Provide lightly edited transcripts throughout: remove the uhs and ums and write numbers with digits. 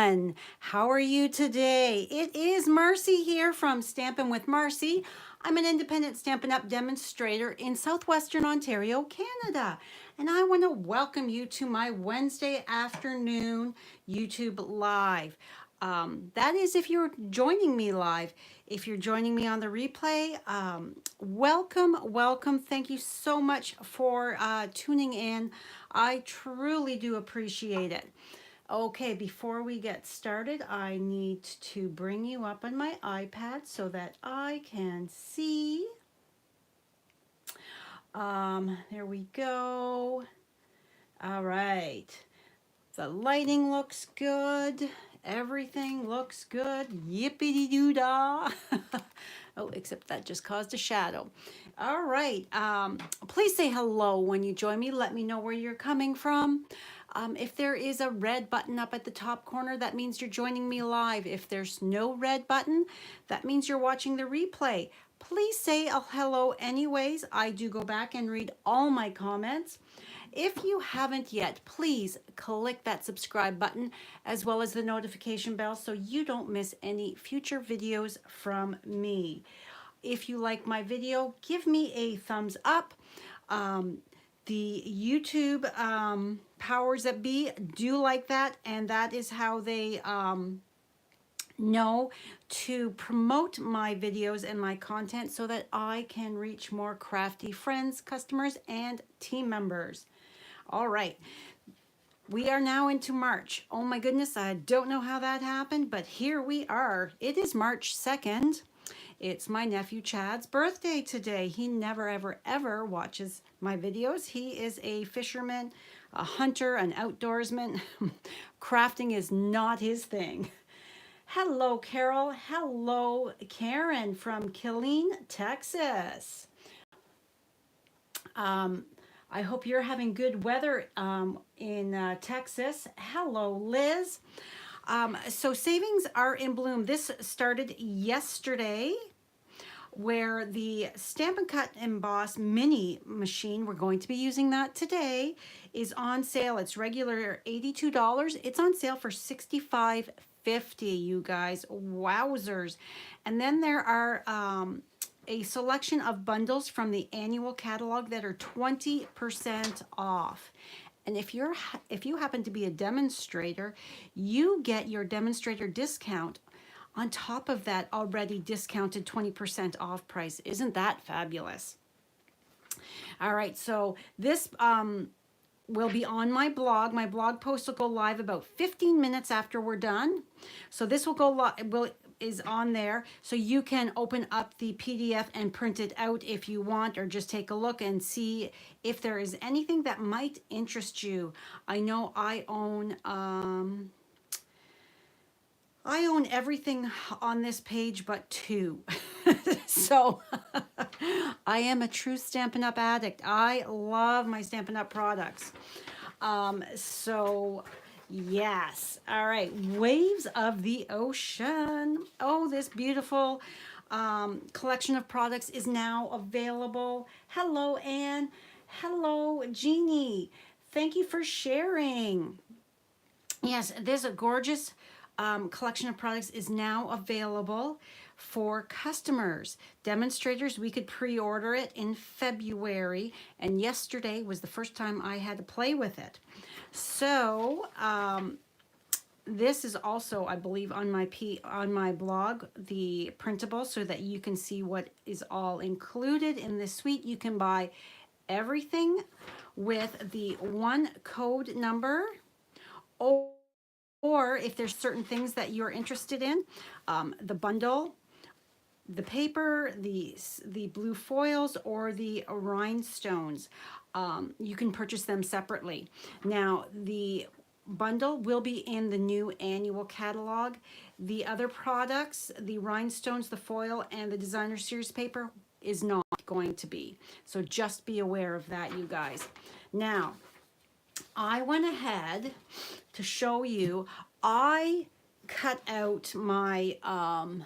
everyone. How are you today? It is Marcy here from Stampin' with Marcy. I'm an independent Stampin' Up! Demonstrator in Southwestern Ontario, Canada. And I want to welcome you to my Wednesday afternoon YouTube Live. That is if you're joining me live. If you're joining me on the replay, welcome. Thank you so much for tuning in. I truly do appreciate it. Okay, before we get started, I need to bring you up on my iPad so that I can see. There we go. All right. The lighting looks good. Everything looks good. Yippity-doo-dah. Oh, except that just caused a shadow. All right. Please say hello when you join me. Let me know where you're coming from. If there is a red button up at the top corner, that means you're joining me live. If there's no red button, that means you're watching the replay. Please say hello anyways. I do go back and read all my comments. If you haven't yet, please click that subscribe button as well as the notification bell so you don't miss any future videos from me. If you like my video, give me a thumbs up. The YouTube powers that be do like that, and that is how they know to promote my videos and my content so that I can reach more crafty friends, customers, and team members. All right, we are now into March. Oh my goodness, I don't know how that happened, but here we are. It is March 2nd. It's my nephew Chad's birthday today. He never, ever watches my videos. He is a fisherman, a hunter, an outdoorsman. Crafting is not his thing. Hello, Carol. Hello, Karen from Killeen, Texas. I hope you're having good weather in Texas. Hello, Liz. So savings are in bloom. This started yesterday, where the Stampin' Cut Emboss mini machine, we're going to be using that today, is on sale. It's regular $82. It's on sale for $65.50, you guys. Wowzers. And then there are a selection of bundles from the annual catalog that are 20% off. And if you happen to be a demonstrator, you get your demonstrator discount on top of that already discounted 20% off price. Isn't that fabulous? All right, so this will be on my blog. My blog post will go live about 15 minutes after we're done. So this will go live, is on there, so you can open up the PDF and print it out if you want, or just take a look and see if there is anything that might interest you. I know I own everything on this page but two. So I am a true Stampin' Up! Addict. I love my Stampin' Up! Products. So yes. All right. Waves of the Ocean. Oh, this beautiful collection of products is now available. Hello, Anne. Hello, Jeannie. Thank you for sharing. Yes, there's a gorgeous collection of products is now available for customers. Demonstrators, we could pre-order it in February, and yesterday was the first time I had to play with it. So this is also, I believe, on my blog, the printable, so that you can see what is all included in this suite. You can buy everything with the one code number, or if there's certain things that you're interested in, the bundle, the paper, the blue foils, or the rhinestones, you can purchase them separately. Now, the bundle will be in the new annual catalog. The other products, the rhinestones, the foil, and the designer series paper, is not going to be. So just be aware of that, you guys. Now, I went ahead to show you, I cut out my, all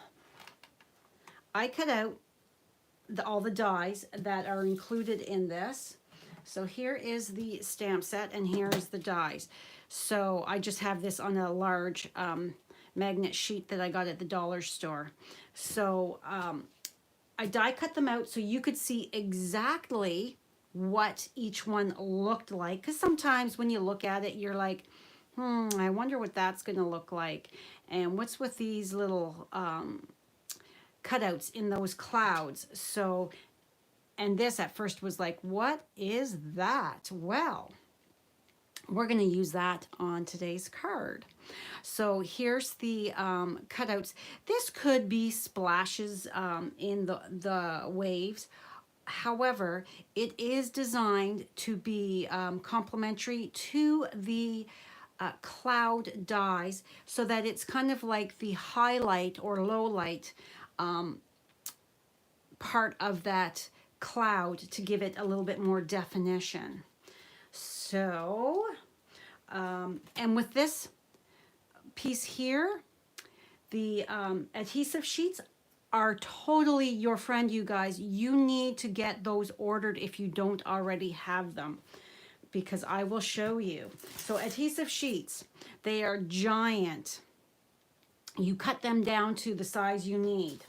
the dies that are included in this. So here is the stamp set, and here is the dies. So I just have this on a large magnet sheet that I got at the dollar store. So I die cut them out so you could see exactly what each one looked like. Because sometimes when you look at it, you're like, I wonder what that's going to look like. And what's with these little cutouts in those clouds? So, and this at first was like, what is that? Well, we're going to use that on today's card. So here's the cutouts. This could be splashes in the waves. However, it is designed to be complementary to the cloud dies, so that it's kind of like the highlight or low light part of that cloud to give it a little bit more definition. So, and with this piece here, the adhesive sheets are totally your friend, you guys. You need to get those ordered if you don't already have them, because I will show you. So adhesive sheets, they are giant. You cut them down to the size you need.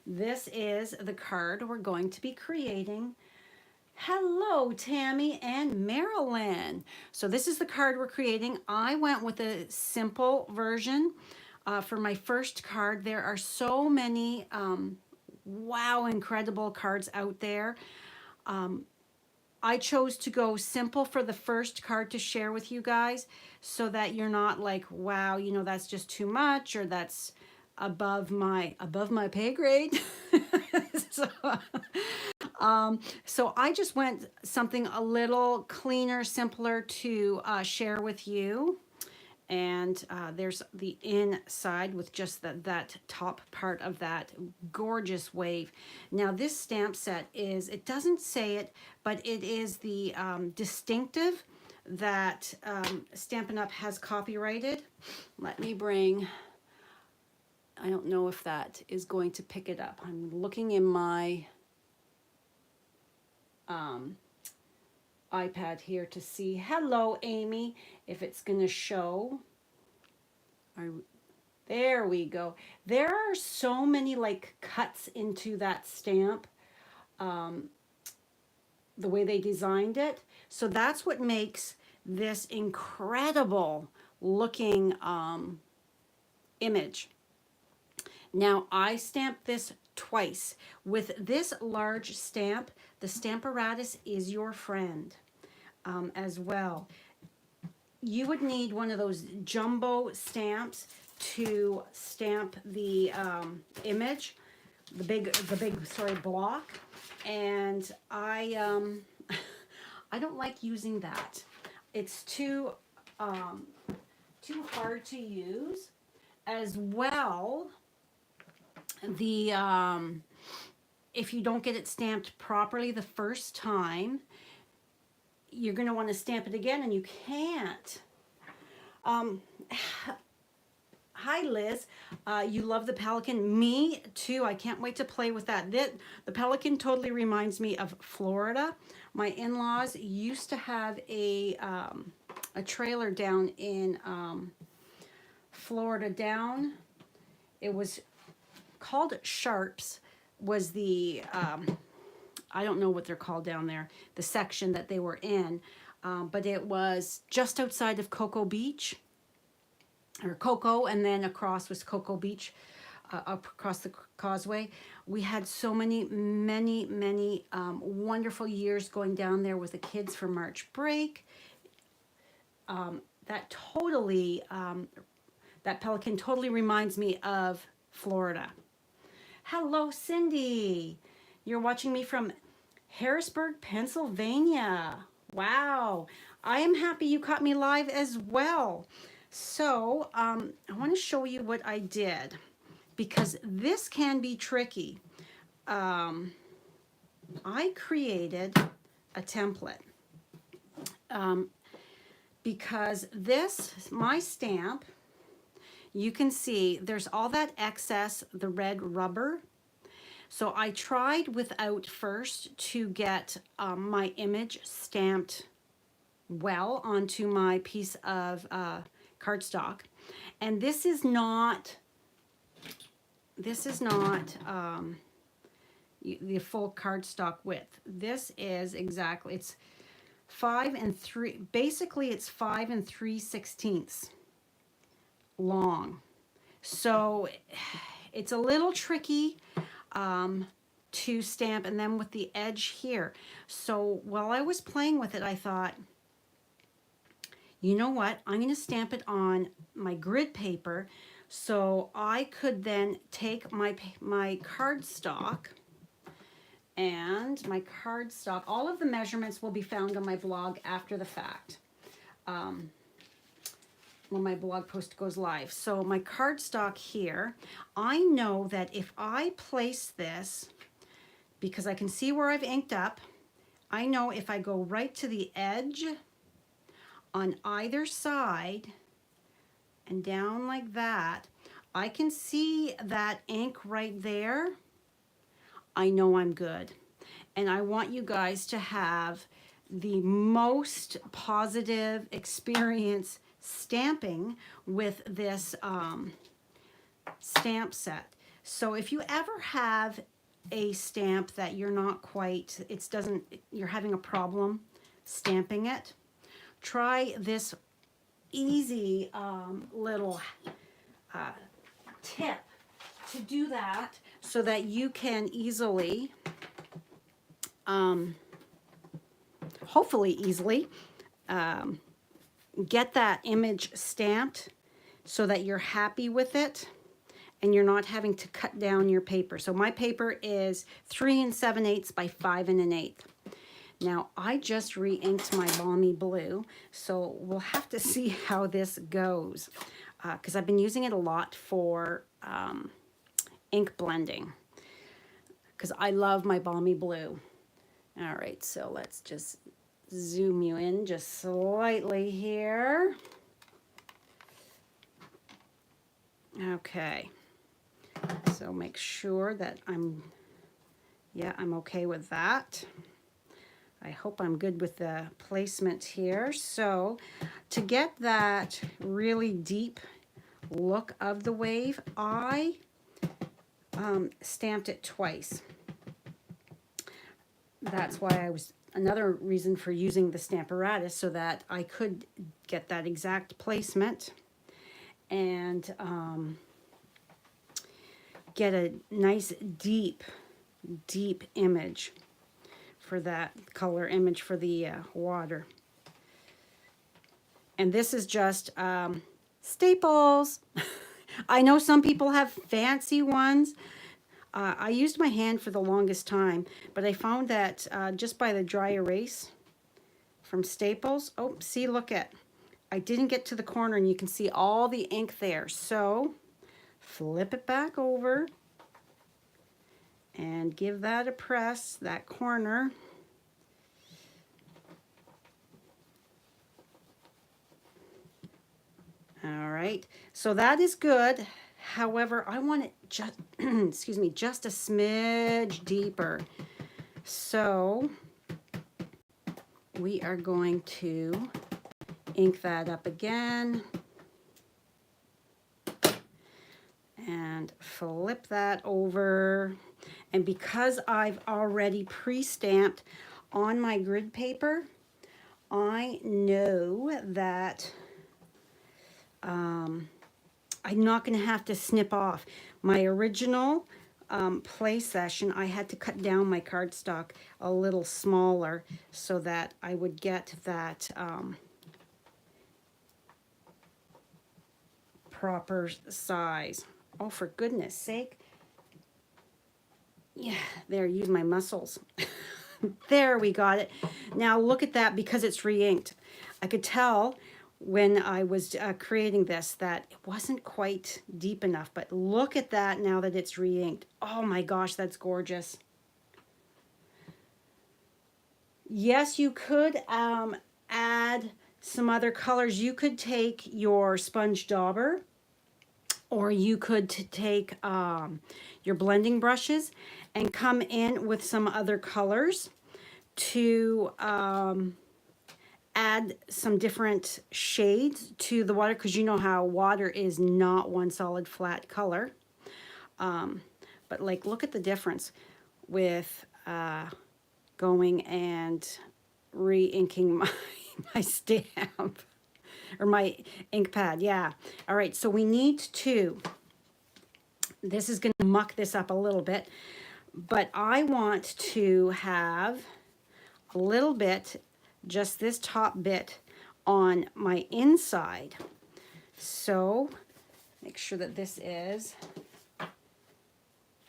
This is the card we're going to be creating. Hello, Tammy and Marilyn. So this is the card we're creating. I went with a simple version for my first card. There are so many wow, incredible cards out there. I chose to go simple for the first card to share with you guys, so that you're not like, wow, you know, that's just too much, or that's above my pay grade. So I just went something a little cleaner, simpler to share with you. And there's the inside with just that top part of that gorgeous wave. Now this stamp set is, it doesn't say it, but it is the distinctive that Stampin' Up! Has copyrighted. Let me bring, I don't know if that is going to pick it up. I'm looking in my iPad here to see. Hello, Amy, if it's going to show. There we go. There are so many like cuts into that stamp, the way they designed it. So that's what makes this incredible looking image. Now I stamped this twice. With this large stamp, the Stamparatus is your friend as well. You would need one of those jumbo stamps to stamp the image, the big block, and I I don't like using that. It's too hard to use. As well, the if you don't get it stamped properly the first time, you're going to want to stamp it again, and you can't. Hi, Liz. You love the pelican. Me too. I can't wait to play with that. The pelican totally reminds me of Florida. My in-laws used to have a trailer down in Florida. Down, it was called Sharps, was the I don't know what they're called down there, the section that they were in, but it was just outside of Cocoa Beach, or Cocoa, and then across was Cocoa Beach, up across the causeway. We had so many wonderful years going down there with the kids for March break. That pelican totally reminds me of Florida. Hello, Cindy. You're watching me from Harrisburg, Pennsylvania. Wow. I am happy you caught me live as well. So I want to show you what I did, because this can be tricky. I created a template because my stamp, you can see there's all that excess, the red rubber. So I tried without first to get my image stamped well onto my piece of cardstock. And this is not the full cardstock width. This is exactly, it's 5 3, basically it's 5 3/16 long. So it's a little tricky to stamp, and then with the edge here. So while I was playing with it, I thought, you know what, I'm going to stamp it on my grid paper so I could then take my cardstock, and my cardstock, all of the measurements will be found on my blog after the fact, when my blog post goes live. So my cardstock here, I know that if I place this, because I can see where I've inked up, I know if I go right to the edge on either side and down like that, I can see that ink right there. I know I'm good. And I want you guys to have the most positive experience stamping with this stamp set. So if you ever have a stamp that you're not quite, you're having a problem stamping it, try this easy little tip to do that, so that you can easily, hopefully easily, get that image stamped so that you're happy with it and you're not having to cut down your paper. So my paper is 3 7/8 by 5 1/8. Now I just re-inked my Balmy Blue, so we'll have to see how this goes, because I've been using it a lot for ink blending, because I love my Balmy Blue. All right, so let's just zoom you in just slightly here. Okay, so make sure that I'm okay with that. I hope I'm good with the placement here. So to get that really deep look of the wave, I stamped it twice. That's why another reason for using the Stamparatus, so that I could get that exact placement and get a nice deep image for that color image for the water. And this is just staples. I know some people have fancy ones. I used my hand for the longest time, but I found that just by the dry erase from Staples, oh, see, look at, I didn't get to the corner, and you can see all the ink there. So flip it back over and give that a press, that corner. All right, so that is good. However, I want it just, excuse me, just a smidge deeper. So we are going to ink that up again and flip that over. And because I've already pre-stamped on my grid paper, I know that I'm not going to have to snip off. My original play session, I had to cut down my cardstock a little smaller so that I would get that proper size. Oh, for goodness sake. Yeah, there, use my muscles. There, we got it. Now look at that, because it's re-inked. I could tell when I was creating this that it wasn't quite deep enough, but look at that now that it's re-inked. Oh my gosh, that's gorgeous. Yes, you could add some other colors. You could take your sponge dauber, or you could take your blending brushes and come in with some other colors to add some different shades to the water, because you know how water is not one solid flat color. But like, look at the difference with going and re-inking my stamp or my ink pad. Yeah. All right. So we need to, this is going to muck this up a little bit, but I want to have a little bit, just this top bit on my inside. So make sure that this is,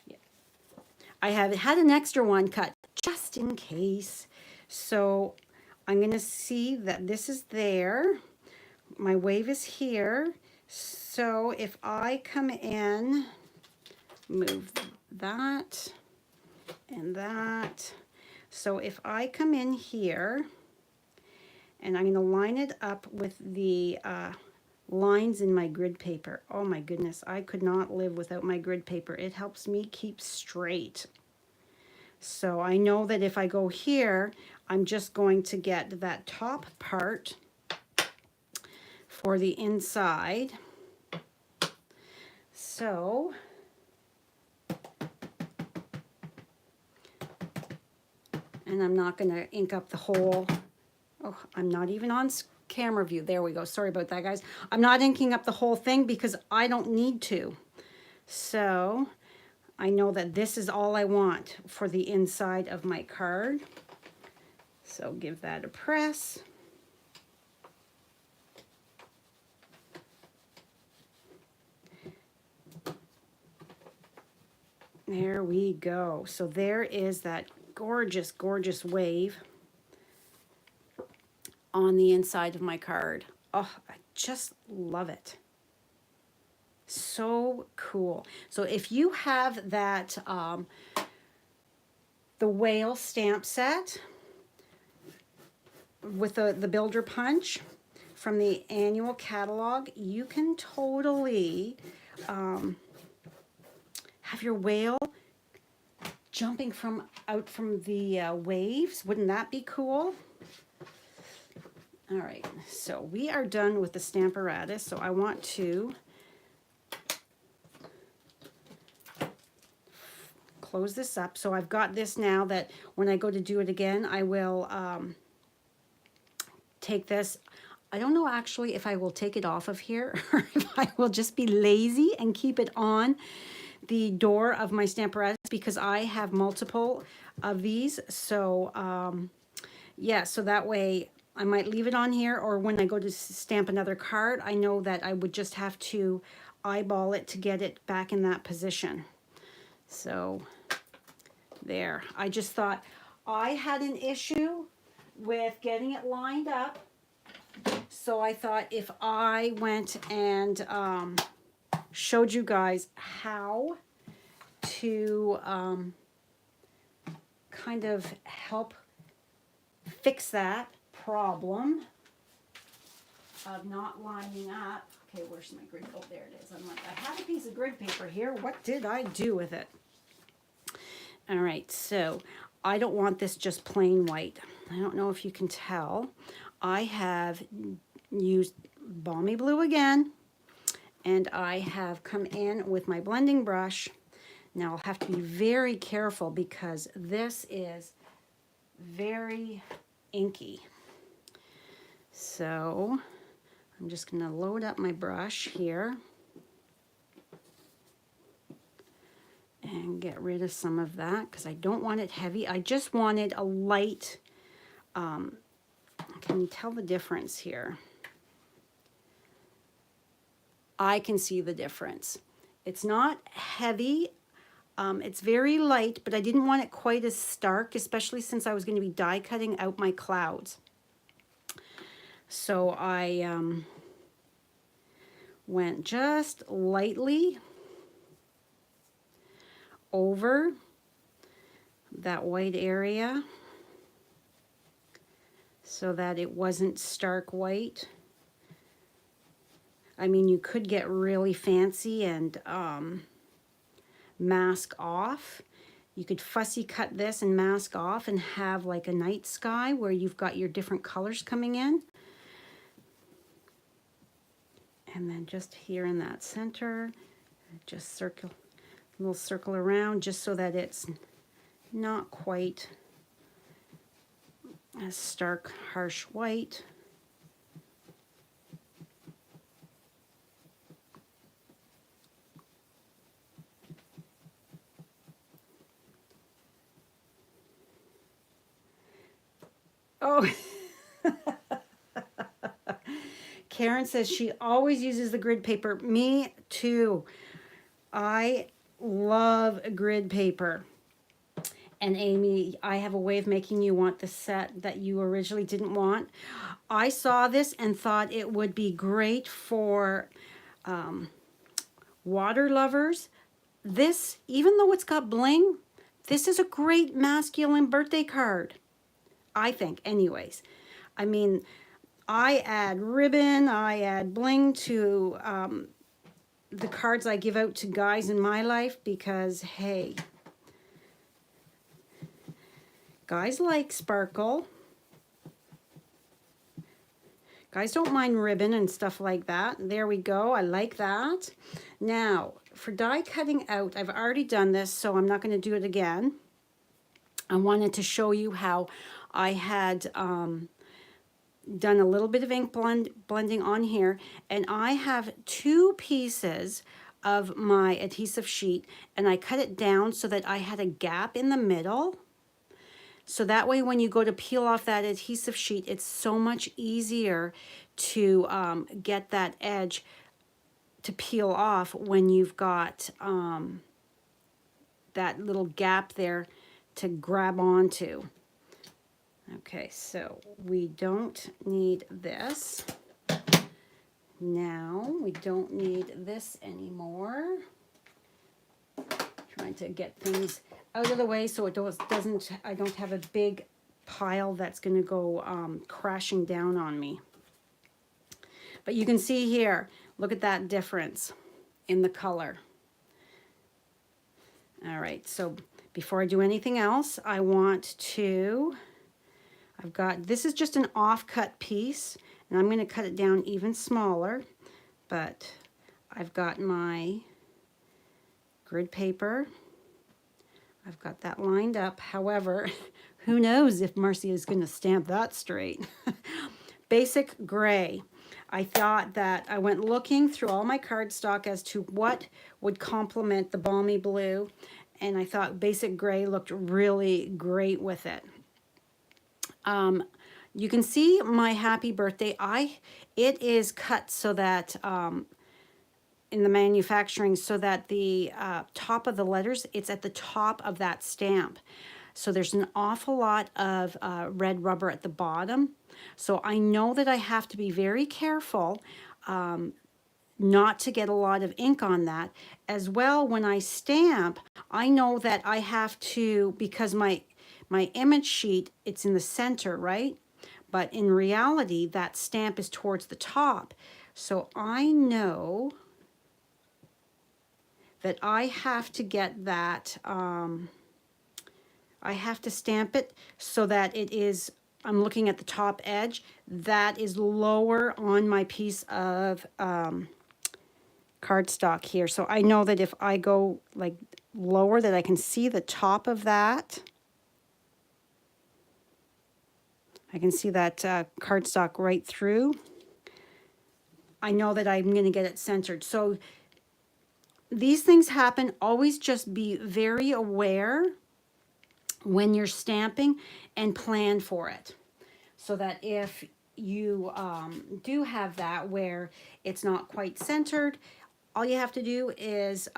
yeah. I have had an extra one cut just in case. So I'm going to see that this is there. My wave is here. So if I come in, move that and that. So if I come in here, and I'm going to line it up with the lines in my grid paper. Oh my goodness, I could not live without my grid paper. It helps me keep straight. So I know that if I go here, I'm just going to get that top part for the inside. So and I'm not going to ink up the whole, oh, I'm not even on camera view. There we go. Sorry about that, guys. I'm not inking up the whole thing because I don't need to. So I know that this is all I want for the inside of my card. So give that a press. There we go. So there is that gorgeous, gorgeous wave on the inside of my card. Oh, I just love it. So cool. So if you have that, the whale stamp set with the builder punch from the annual catalog, you can totally have your whale jumping out from the waves. Wouldn't that be cool? All right, so we are done with the Stamparatus. So I want to close this up. So I've got this now that when I go to do it again, I will take this. I don't know actually if I will take it off of here or if I will just be lazy and keep it on the door of my Stamparatus, because I have multiple of these. So yeah, so that way I might leave it on here, or when I go to stamp another card, I know that I would just have to eyeball it to get it back in that position. So there, I just thought I had an issue with getting it lined up. So I thought if I went and showed you guys how to kind of help fix that problem of not lining up. Okay, where's my grid? Oh, there it is. I'm like, I have a piece of grid paper here. What did I do with it? All right, so I don't want this just plain white. I don't know if you can tell. I have used Balmy Blue again, and I have come in with my blending brush. Now I'll have to be very careful because this is very inky. So I'm just going to load up my brush here and get rid of some of that because I don't want it heavy. I just wanted a light, can you tell the difference here? I can see the difference. It's not heavy. It's very light, but I didn't want it quite as stark, especially since I was going to be die cutting out my clouds. So I went just lightly over that white area so that it wasn't stark white. I mean, you could get really fancy and mask off You could fussy cut this and mask off and have like a night sky where you've got your different colors coming in. And then just here in that center, just circle, a little circle around just so that it's not quite a stark, harsh white. Oh, Karen says she always uses the grid paper. Me too. I love grid paper. And Amy, I have a way of making you want the set that you originally didn't want. I saw this and thought it would be great for water lovers. This, even though it's got bling, this is a great masculine birthday card. I think, anyways. I mean, I add ribbon, I add bling to the cards I give out to guys in my life because, hey, guys like sparkle. Guys don't mind ribbon and stuff like that. There we go. I like that. Now, for die cutting out, I've already done this, so I'm not going to do it again. I wanted to show you how I had done a little bit of ink blending on here, and I have 2 pieces of my adhesive sheet, and I cut it down so that I had a gap in the middle. So that way when you go to peel off that adhesive sheet, it's so much easier to get that edge to peel off when you've got that little gap there to grab onto. Okay, so we don't need this. Now we don't need this anymore. Trying to get things out of the way so it doesn't, I don't have a big pile that's going to go crashing down on me. But you can see here, look at that difference in the color. All right, so before I do anything else, I want to, I've got, this is just an offcut piece, and I'm going to cut it down even smaller, but I've got my grid paper. I've got that lined up. However, who knows if Marcy is going to stamp that straight. Basic gray. I thought that I went looking through all my cardstock as to what would complement the balmy blue, and I thought basic gray looked really great with it. You can see my happy birthday. It is cut so that in the manufacturing so that the top of the letters, it's at the top of that stamp. So there's an awful lot of red rubber at the bottom. So I know that I have to be very careful not to get a lot of ink on that. As well, when I stamp, I know that I have to, because my image sheet, it's in the center, right? But in reality, that stamp is towards the top. So I know that I have to get that, I have to stamp it so that it is, I'm looking at the top edge, that is lower on my piece of cardstock here. So I know that if I go like lower, that I can see the top of that. I can see that cardstock right through. I know that I'm going to get it centered. So these things happen. Always just be very aware when you're stamping and plan for it. So that if you do have that where it's not quite centered, all you have to do is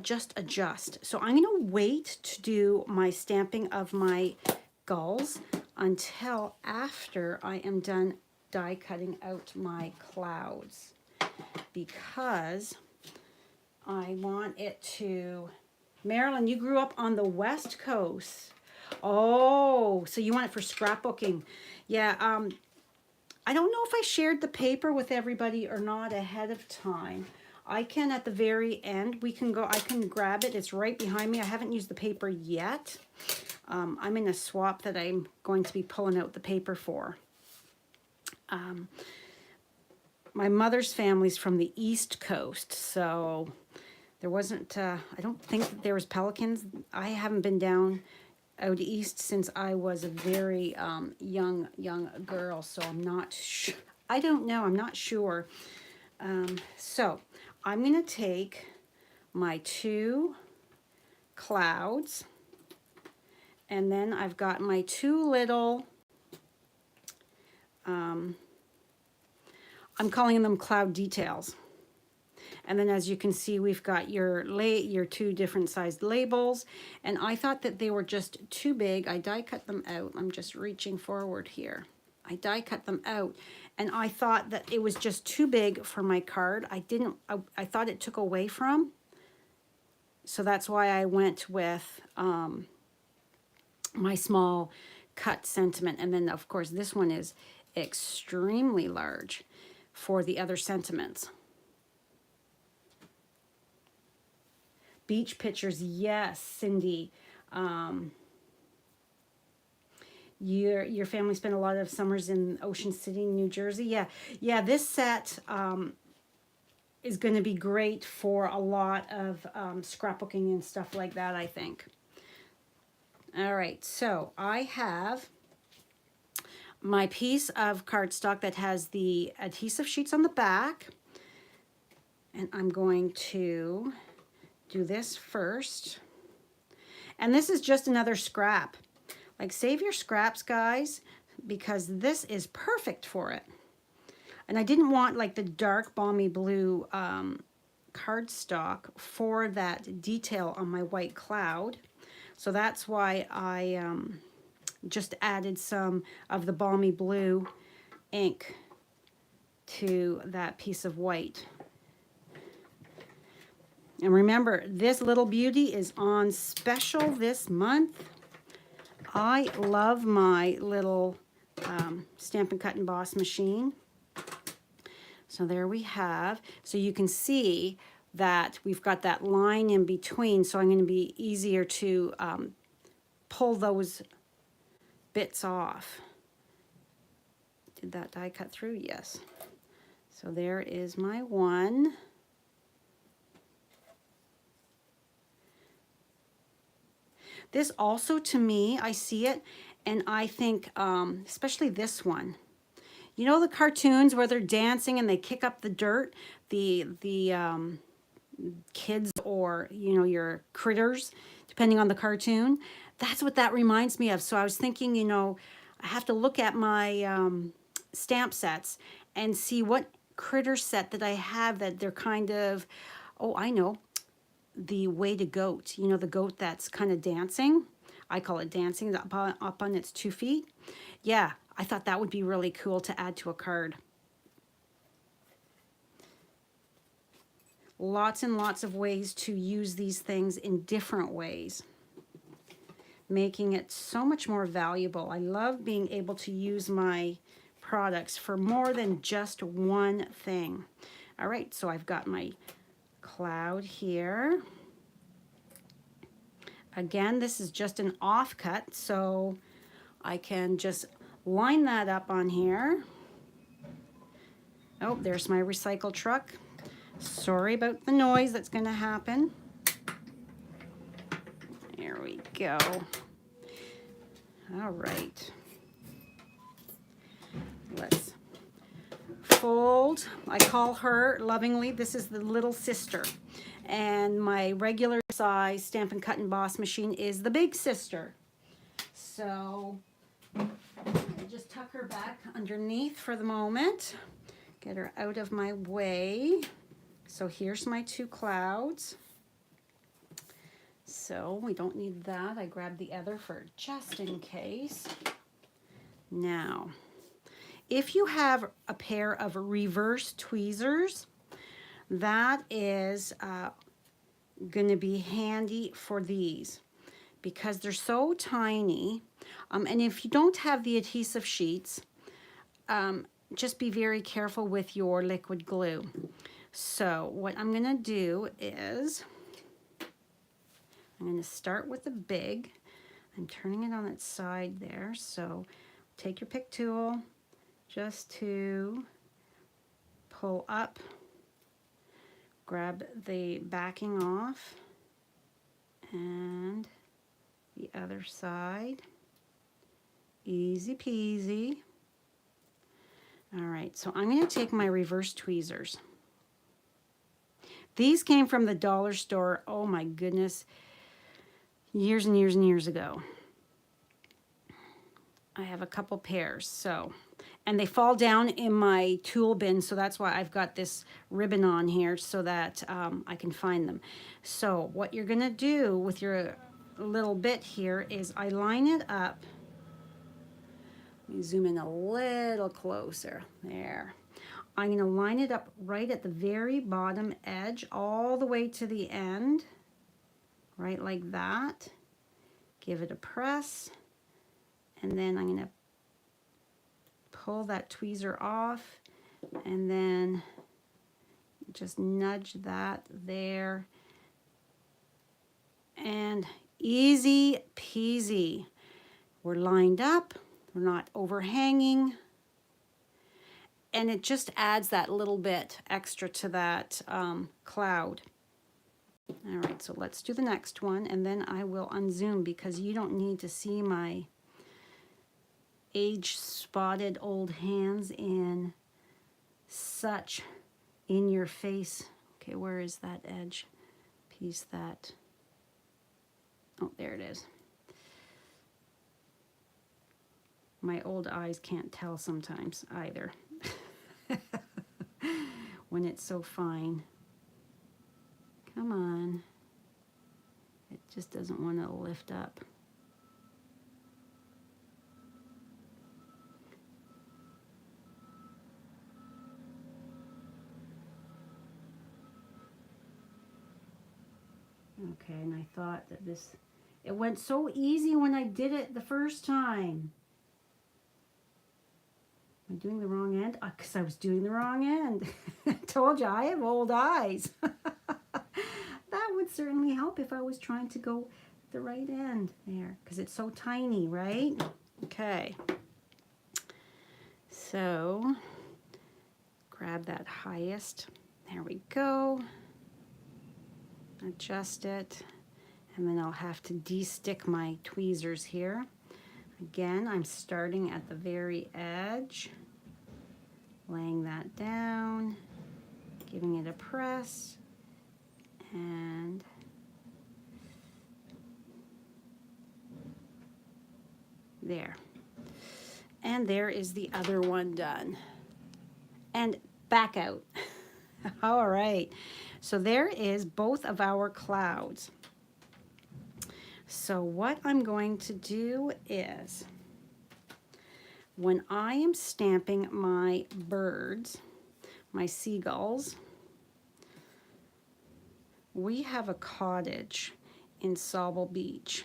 just adjust. So I'm going to wait to do my stamping of my gulls until after I am done die cutting out my clouds, because I want it to, Marilyn, you grew up on the West Coast. Oh, so you want it for scrapbooking. Yeah, I don't know if I shared the paper with everybody or not ahead of time. I can at the very end, I can grab it. It's right behind me. I haven't used the paper yet. I'm in a swap that I'm going to be pulling out the paper for. My mother's family's from the East Coast, so there wasn't, I don't think that there was pelicans. I haven't been down out east since I was a very young girl, so I'm not sure. I don't know, I'm not sure. So I'm going to take my 2 clouds, and then I've got my 2 little, I'm calling them cloud details. And then as you can see, we've got your 2 different sized labels, and I thought that they were just too big. I die cut them out. I'm just reaching forward here. I die cut them out, and I thought that it was just too big for my card. I thought it took away from, so that's why I went with my small cut sentiment. And then of course this one is extremely large for the other sentiments. Beach pictures, yes, Cindy. Your family spent a lot of summers in Ocean City, New Jersey. Yeah. This set is going to be great for a lot of scrapbooking and stuff like that, I think. All right, so I have my piece of cardstock that has the adhesive sheets on the back, and I'm going to do this first. And this is just another scrap. Like, save your scraps, guys, because this is perfect for it. And I didn't want like the dark balmy blue cardstock for that detail on my white cloud. So that's why I just added some of the balmy blue ink to that piece of white. And remember, this little beauty is on special this month. I love my little Stampin' Cut and Boss machine. So there we have. So you can see that we've got that line in between. So I'm going to be easier to pull those bits off. Did that die cut through? Yes. So there is my one. This also, to me, I see it, and I think, especially this one. You know the cartoons where they're dancing and they kick up the dirt? The kids, or, you know, your critters, depending on the cartoon. That's what that reminds me of. So I was thinking, you know, I have to look at my stamp sets and see what critter set that I have that they're kind of, oh, I know. The weighted goat, you know, the goat that's kind of dancing. I call it dancing, up on its 2 feet. Yeah, I thought that would be really cool to add to a card. Lots and lots of ways to use these things in different ways, making it so much more valuable. I love being able to use my products for more than just one thing. All right, so I've got my cloud here. Again, this is just an offcut, so I can just line that up on here. Oh, there's my recycle truck. Sorry about the noise that's going to happen. There we go. All right. Let's fold. I call her lovingly, this is the little sister. And my regular size Stampin' Cut and Boss machine is the big sister. So I just tuck her back underneath for the moment. Get her out of my way. So here's my 2 clouds. So we don't need that. I grabbed the other for just in case. Now, if you have a pair of reverse tweezers, that is going to be handy for these because they're so tiny. And if you don't have the adhesive sheets, just be very careful with your liquid glue. So what I'm gonna do is, I'm gonna start with the big. I'm turning it on its side there. So take your pick tool just to pull up, grab the backing off, and the other side. Easy peasy. All right, so I'm going to take my reverse tweezers. These came from the dollar store, oh my goodness, years and years and years ago. I have a couple pairs, so, and they fall down in my tool bin, so that's why I've got this ribbon on here so that I can find them. So what you're gonna do with your little bit here is I line it up. Let me zoom in a little closer, there. I'm gonna line it up right at the very bottom edge, all the way to the end, right like that. Give it a press. And then I'm going to pull that tweezer off and then just nudge that there. And easy peasy. We're lined up, we're not overhanging. And it just adds that little bit extra to that cloud. All right, so let's do the next one, and then I will unzoom because you don't need to see my age-spotted old hands in such in-your-face. Okay, where is that edge piece? That, oh, there it is. My old eyes can't tell sometimes either when it's so fine. Come on. It just doesn't want to lift up. Okay, and I thought that this, it went so easy when I did it the first time. Am I doing the wrong end? Because I was doing the wrong end. I told you, I have old eyes. That would certainly help if I was trying to go the right end there, because it's so tiny, right? Okay. So, grab that highest. There we go. Adjust it, and then I'll have to de-stick my tweezers here. Again, I'm starting at the very edge, laying that down, giving it a press, and there. And there is the other one done. And back out. All right. So there is both of our clouds. So what I'm going to do is, when I am stamping my birds, my seagulls, we have a cottage in Sauble Beach.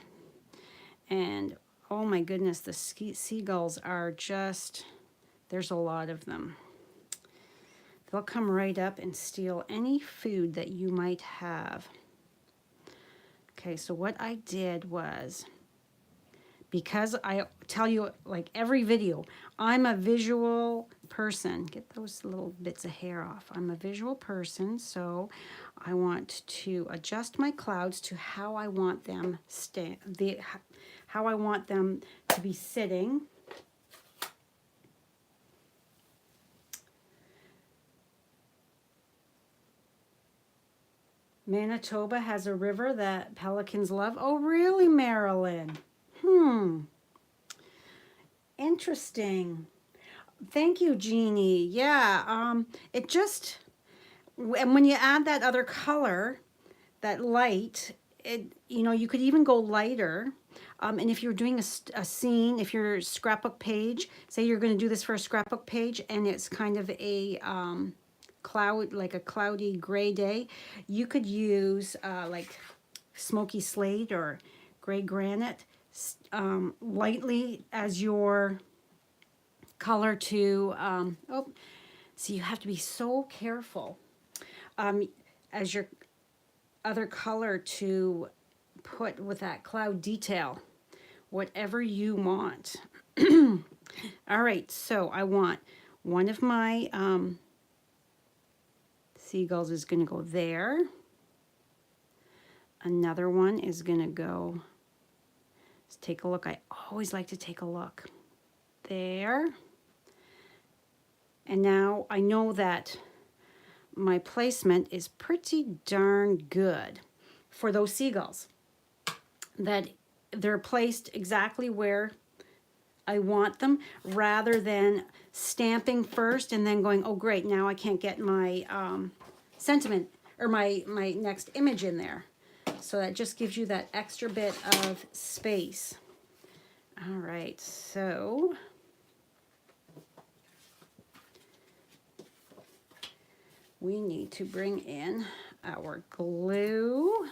And oh my goodness, the seagulls are just, there's a lot of them. They'll come right up and steal any food that you might have. Okay, so what I did was, because I tell you, like every video, I'm a visual person. Get those little bits of hair off. I'm a visual person, so I want to adjust my clouds to how I want them how I want them to be sitting. Manitoba has a river that pelicans love. Oh, really, Marilyn? Interesting. Thank you, Jeannie. Yeah, it just, and when you add that other color, that light, it, you know, you could even go lighter. And if you're doing a scene, if your scrapbook page, say you're going to do this for a scrapbook page, and it's kind of a cloud, like a cloudy gray day, you could use like smoky slate or gray granite lightly as your color to, oh, so you have to be so careful. as your other color to put with that cloud detail, whatever you want. All right, so I want one of my seagulls is going to go there. Another one is going to go, let's take a look. I always like to take a look. There. And now I know that my placement is pretty darn good for those seagulls, that they're placed exactly where I want them, rather than stamping first and then going, oh great, now I can't get my sentiment or my next image in there. So that just gives you that extra bit of space. All right, so we need to bring in our glue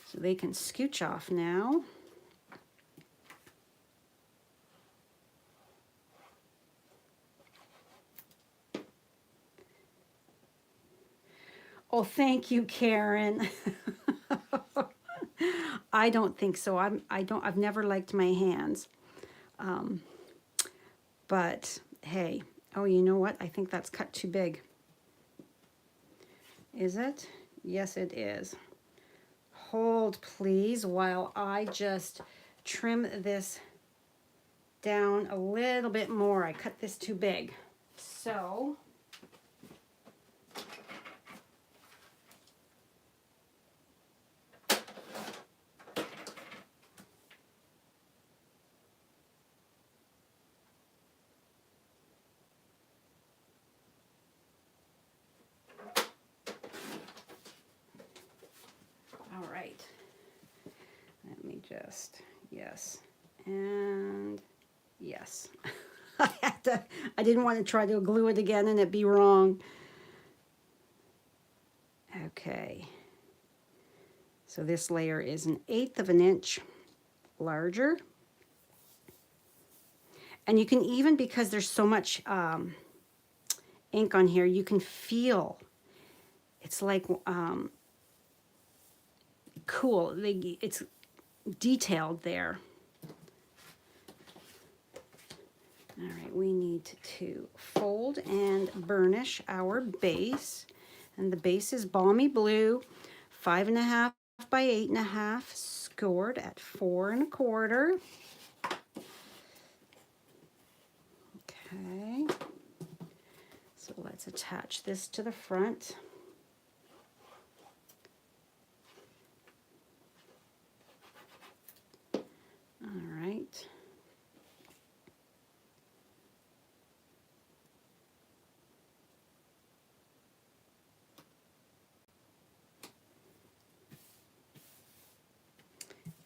so they can scooch off now. Oh, thank you, Karen. I don't think so. I've never liked my hands. But hey, oh, you know what? I think that's cut too big. Is it? Yes, it is. Hold, please, while I just trim this down a little bit more. I cut this too big. So just, yes, and yes. I didn't want to try to glue it again and it be wrong. Okay, so this layer is 1/8 of an inch larger. And you can even, because there's so much ink on here, you can feel, it's like cool, it's detailed there. All right, we need to fold and burnish our base. And the base is Balmy Blue, 5.5 by 8.5, scored at 4 1/4. Okay, so let's attach this to the front. All right.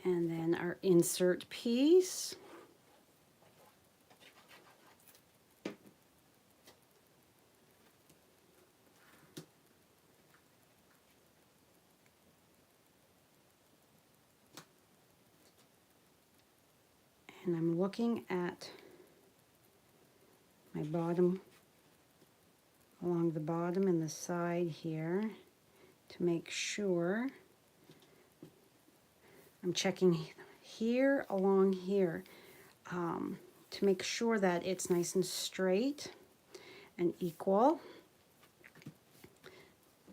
And then our insert piece. And I'm looking at my bottom, along the bottom and the side here, to make sure. I'm checking here along here to make sure that it's nice and straight and equal.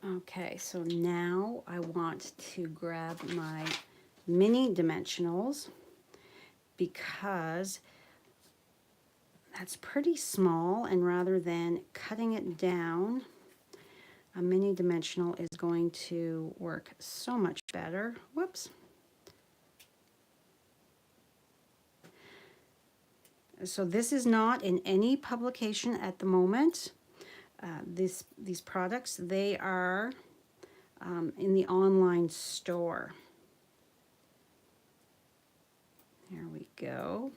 Okay, so now I want to grab my mini dimensionals, because that's pretty small, and rather than cutting it down, a mini dimensional is going to work so much better. Whoops. So this is not in any publication at the moment. These products, they are in the online store. There we go.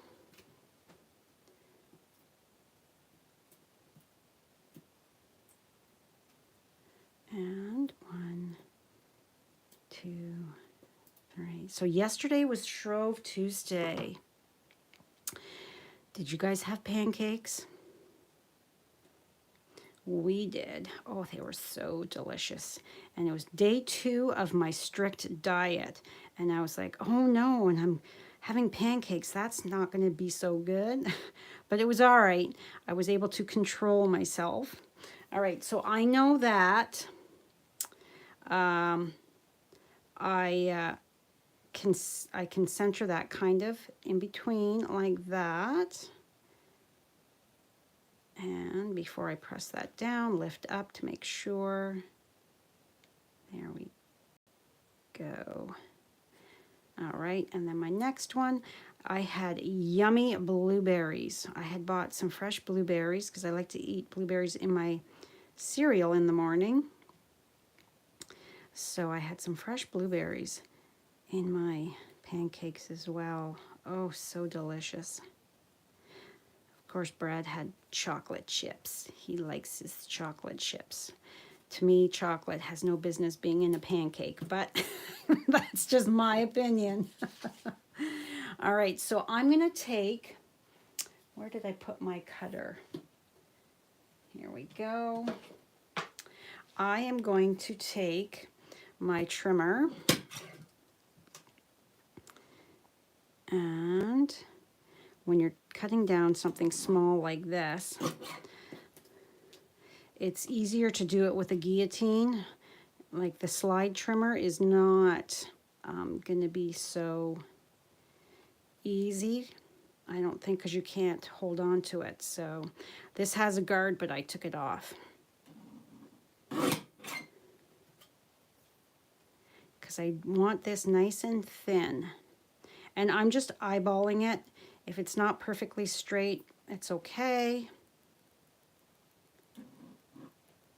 And 1, 2, 3. So yesterday was Shrove Tuesday. Did you guys have pancakes? we did. Oh, they were so delicious. And it was day 2 of my strict diet. And I was like, oh no, and I'm having pancakes. That's not going to be so good. But it was all right. I was able to control myself. All right, so I know that I can center that kind of in between like that. And before I press that down, lift up to make sure. There we go. All right, and then my next one, I had yummy blueberries. I had bought some fresh blueberries because I like to eat blueberries in my cereal in the morning. So I had some fresh blueberries in my pancakes as well. Oh, so delicious. Of course, Brad had chocolate chips. He likes his chocolate chips. To me, chocolate has no business being in a pancake, but that's just my opinion. All right, so I'm going to take, where did I put my cutter? Here we go. I am going to take my trimmer and when you're cutting down something small like this, it's easier to do it with a guillotine. Like the slide trimmer is not going to be so easy, I don't think, because you can't hold on to it. So this has a guard, but I took it off. Because I want this nice and thin. And I'm just eyeballing it. If it's not perfectly straight, it's okay.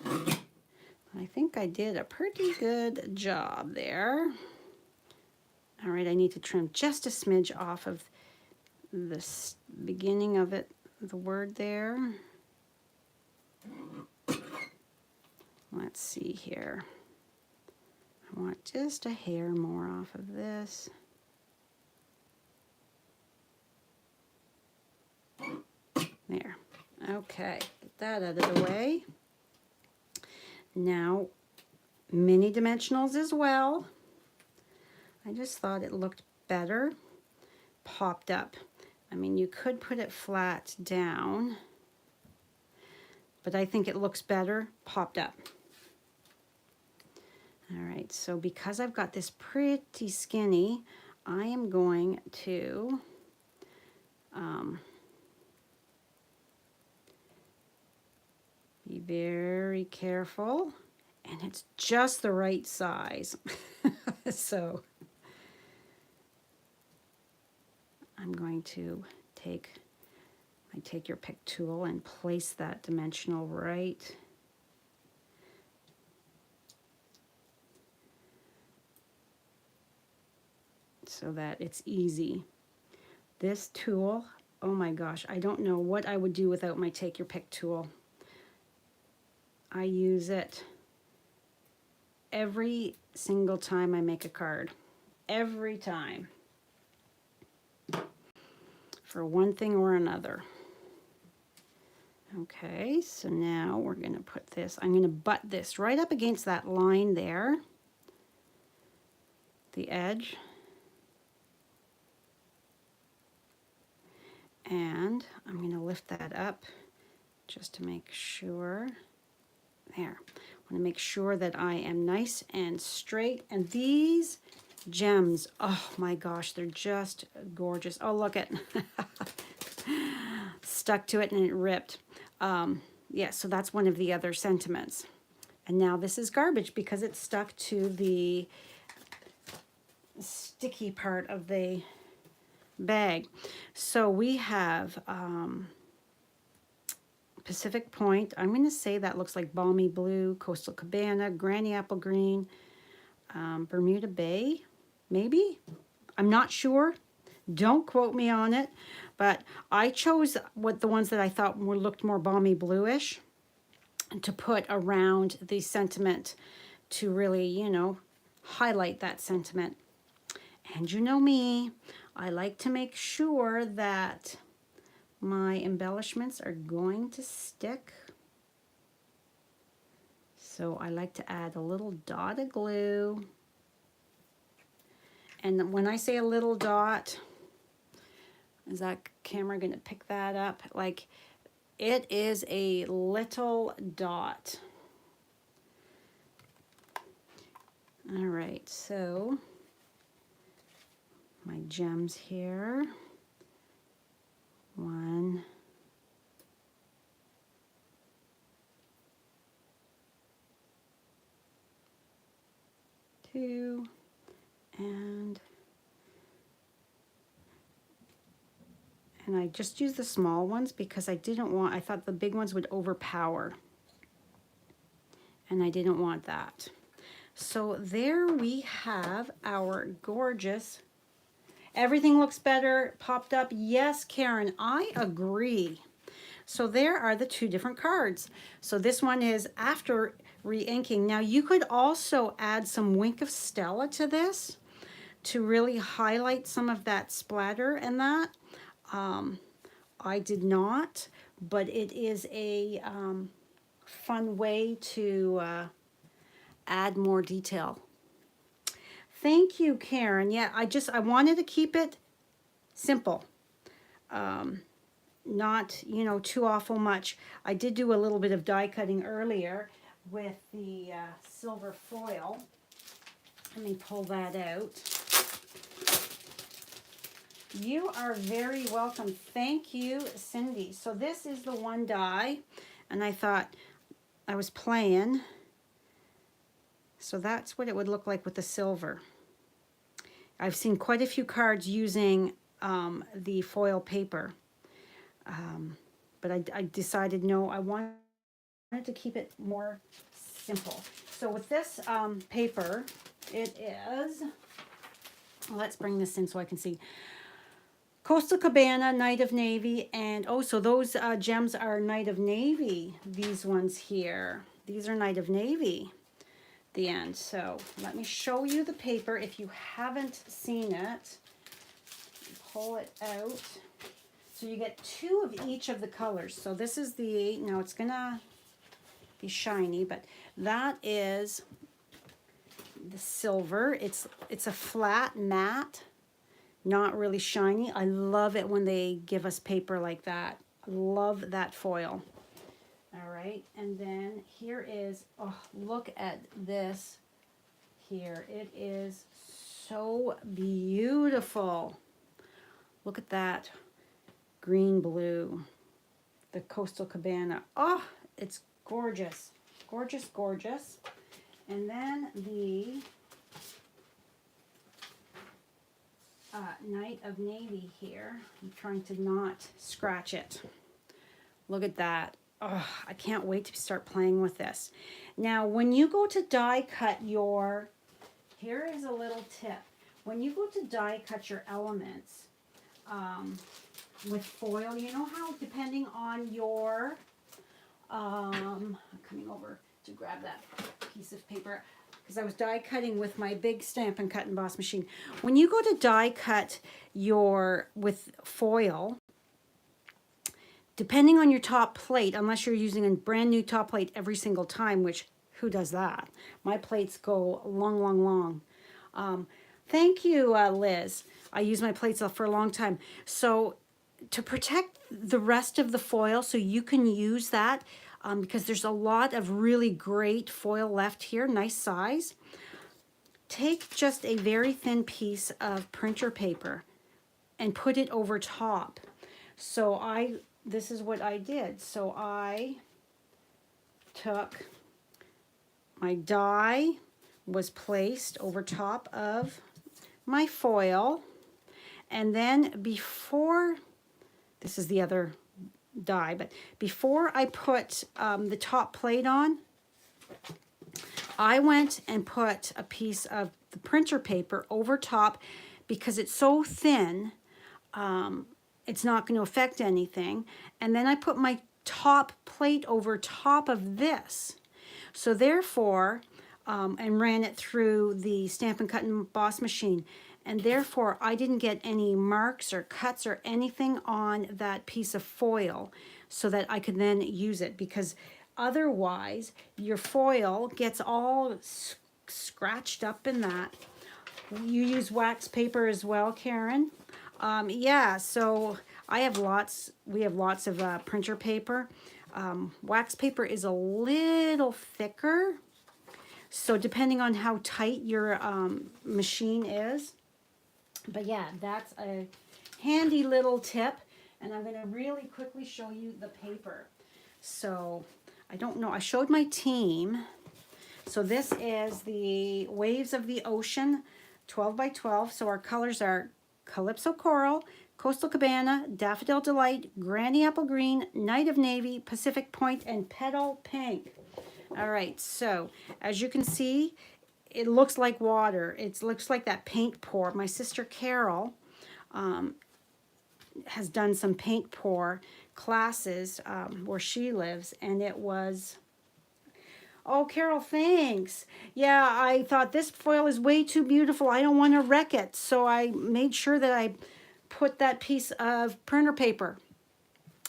I think I did a pretty good job there. All right, I need to trim just a smidge off of the beginning of it, the word there. Let's see here. I want just a hair more off of this. There. Okay, get that out of the way. Now, mini dimensionals as well. I just thought it looked better popped up. I mean, you could put it flat down, but I think it looks better popped up. All right, so because I've got this pretty skinny, I am going to be very careful, and it's just the right size. So I'm going to take my Take Your Pick tool and place that dimensional right so that it's easy. This tool, oh my gosh, I don't know what I would do without my Take Your Pick tool. I use it every single time I make a card. Every time. For one thing or another. Okay, so now we're going to put this, I'm going to butt this right up against that line there. The edge. And I'm going to lift that up just to make sure. There. I want to make sure that I am nice and straight. And these gems, oh my gosh, they're just gorgeous. Oh, look it. Stuck to it and it ripped. Yeah, so that's one of the other sentiments. And now this is garbage because it's stuck to the sticky part of the bag. So we have Pacific Point. I'm going to say that looks like Balmy Blue, Coastal Cabana, Granny Apple Green, Bermuda Bay, maybe? I'm not sure. Don't quote me on it. But I chose the ones that I thought looked more balmy bluish to put around the sentiment to really, you know, highlight that sentiment. And you know me, I like to make sure that my embellishments are going to stick. So I like to add a little dot of glue. And when I say a little dot, is that camera going to pick that up? Like, it is a little dot. All right, so my gems here. 1, 2, and I just use the small ones because I thought the big ones would overpower, and I didn't want that. So there we have our gorgeous, everything looks better, popped up. Yes, Karen, I agree. So there are the 2 different cards. So this one is after re-inking. Now you could also add some Wink of Stella to this to really highlight some of that splatter and that. I did not, but it is a fun way to add more detail. Thank you, Karen. Yeah, I wanted to keep it simple. Not, you know, too awful much. I did do a little bit of die cutting earlier with the silver foil. Let me pull that out. You are very welcome. Thank you, Cindy. So this is the one die, and I thought I was playing. So that's what it would look like with the silver. I've seen quite a few cards using the foil paper. But I decided no, I wanted to keep it more simple. So with this paper, it is, let's bring this in so I can see. Coastal Cabana, Night of Navy, and oh, so those gems are Night of Navy. These ones here, these are Night of Navy, the end. So let me show you the paper if you haven't seen it. Pull it out. So you get 2 of each of the colors. So this is the, now it's gonna be shiny, but that is the silver. It's a flat matte, not really shiny. I love it when they give us paper like that. I love that foil. All right, and then here is, oh, look at this here. It is so beautiful. Look at that. Green blue, the Coastal Cabana. Oh, it's gorgeous, gorgeous, gorgeous. And then the Night of Navy here. I'm trying to not scratch it. Look at that. Oh, I can't wait to start playing with this. Now, when you go to die cut your, here is a little tip. When you go to die cut your elements, with foil, you know how depending on your, I'm coming over to grab that piece of paper because I was die cutting with my big Stampin' Cut and Boss machine. When you go to die cut your, with foil, depending on your top plate, unless you're using a brand new top plate every single time, which who does that? My plates go long, long, long. Thank you, Liz. I use my plates for a long time. So to protect the rest of the foil so you can use that, because there's a lot of really great foil left here, nice size, take just a very thin piece of printer paper and put it over top. So this is what I did. So I took my die, was placed over top of my foil, and then before, this is the other die, but before I put the top plate on, I went and put a piece of the printer paper over top because it's so thin, it's not going to affect anything. And then I put my top plate over top of this. So therefore, and ran it through the Stampin' Cut and Boss machine. And therefore, I didn't get any marks or cuts or anything on that piece of foil so that I could then use it, because otherwise your foil gets all scratched up in that. You use wax paper as well, Karen? Yeah, so we have lots of printer paper. Wax paper is a little thicker, so depending on how tight your machine is. But yeah, that's a handy little tip, and I'm going to really quickly show you the paper. So I don't know, I showed my team. So this is the Waves of the Ocean 12 by 12. So our colors are Calypso Coral, Coastal Cabana, Daffodil Delight, Granny Apple Green, Night of Navy, Pacific Point, and Petal Pink. All right, so as you can see, it looks like water. It looks like that paint pour. My sister Carol has done some paint pour classes where she lives, and it was... Oh, Carol, thanks. Yeah, I thought this foil is way too beautiful. I don't want to wreck it. So I made sure that I put that piece of printer paper.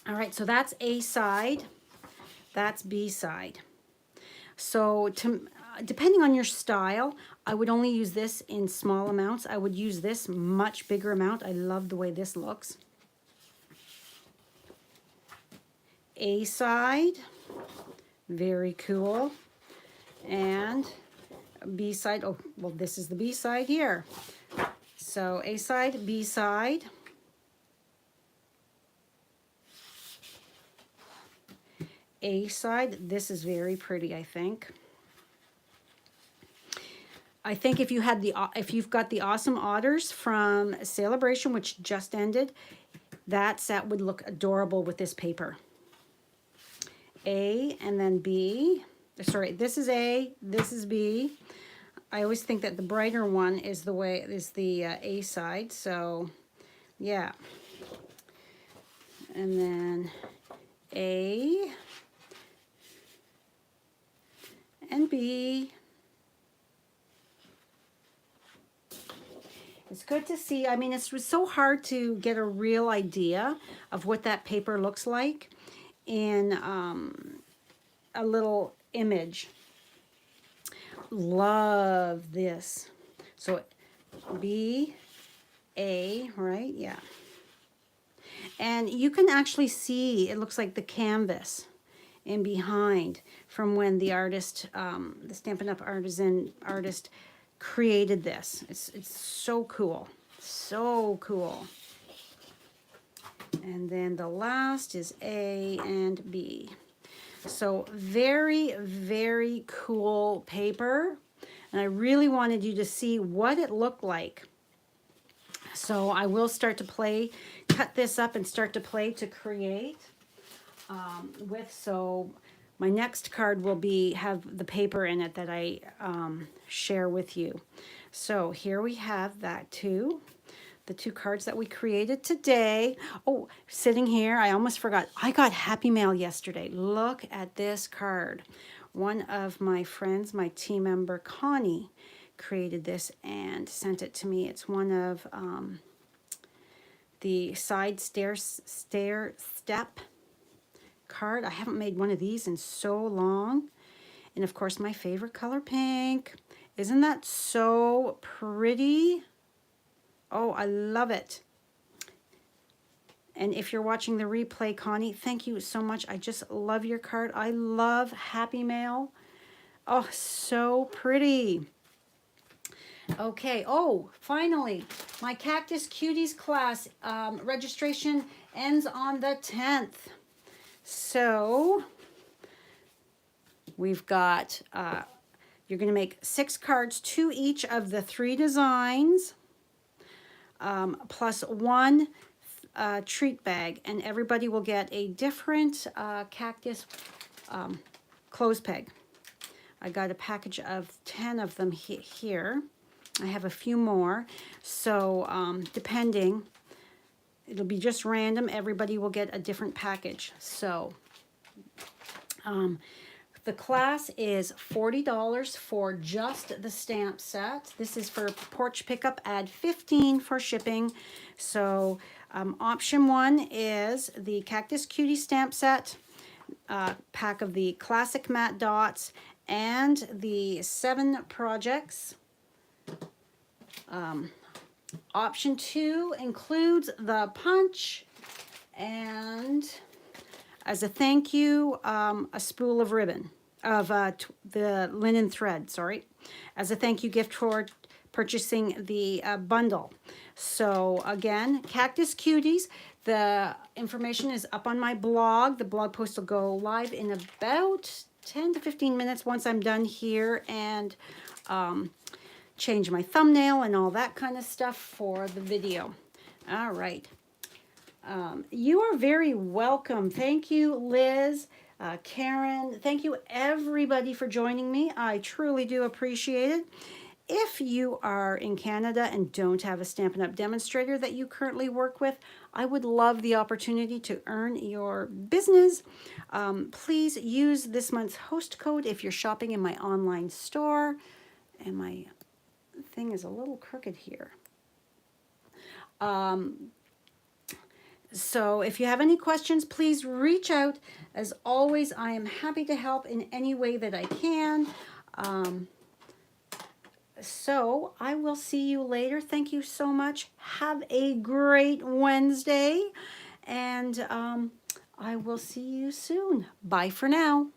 All right, so that's A side. That's B side. So depending on your style, I would only use this in small amounts. I would use this much bigger amount. I love the way this looks. A side, very cool. And B side, oh, well, this is the B side here. So A side, B side. A side, this is very pretty, I think. I think if you've got the Awesome Otters from Celebration, which just ended, that set would look adorable with this paper. A and then B. Sorry, this is A, this is B. I always think that the brighter one is the A side, so yeah. And then A and B. It's good to see. I mean, it's so hard to get a real idea of what that paper looks like in a little image. Love this. So B, A, right? Yeah. And you can actually see, it looks like the canvas in behind from when the artist, the Stampin' Up! Artisan artist created this. It's so cool. So cool. And then the last is A and B. So very, very cool paper. And I really wanted you to see what it looked like. So I will start to cut this up and start to play to create with. So my next card will have the paper in it that I share with you. So here we have that too. The two cards that we created today. Oh, sitting here, I almost forgot. I got Happy Mail yesterday. Look at this card. One of my friends, my team member, Connie, created this and sent it to me. It's one of the side stair step card. I haven't made one of these in so long. And of course, my favorite color, pink. Isn't that so pretty? Oh, I love it. And if you're watching the replay, Connie, thank you so much. I just love your card. I love Happy Mail. Oh, so pretty. Okay. Oh, finally, my Cactus Cuties class registration ends on the 10th. So we've got, you're going to make 6 cards, 2 each of the 3 designs. Plus 1 treat bag, and everybody will get a different cactus clothes peg. I got a package of 10 of them here. I have a few more, so depending, it'll be just random. Everybody will get a different package. So the class is $40 for just the stamp set. This is for porch pickup. Add $15 for shipping. So option 1 is the Cactus Cutie stamp set. pack of the classic matte dots and the 7 projects. Option 2 includes the punch, and as a thank you, a spool of ribbon, of the linen thread, sorry, as a thank you gift toward purchasing the bundle. So again, Cactus Cuties, the information is up on my blog. The blog post will go live in about 10 to 15 minutes once I'm done here and change my thumbnail and all that kind of stuff for the video. All right. You are very welcome. Thank you, Liz, Karen. Thank you, everybody, for joining me. I truly do appreciate it. If you are in Canada and don't have a Stampin' Up! Demonstrator that you currently work with, I would love the opportunity to earn your business. Please use this month's host code if you're shopping in my online store. And my thing is a little crooked here. So if you have any questions, please reach out. As always, I am happy to help in any way that I can. So I will see you later. Thank you so much. Have a great Wednesday, and I will see you soon. Bye for now.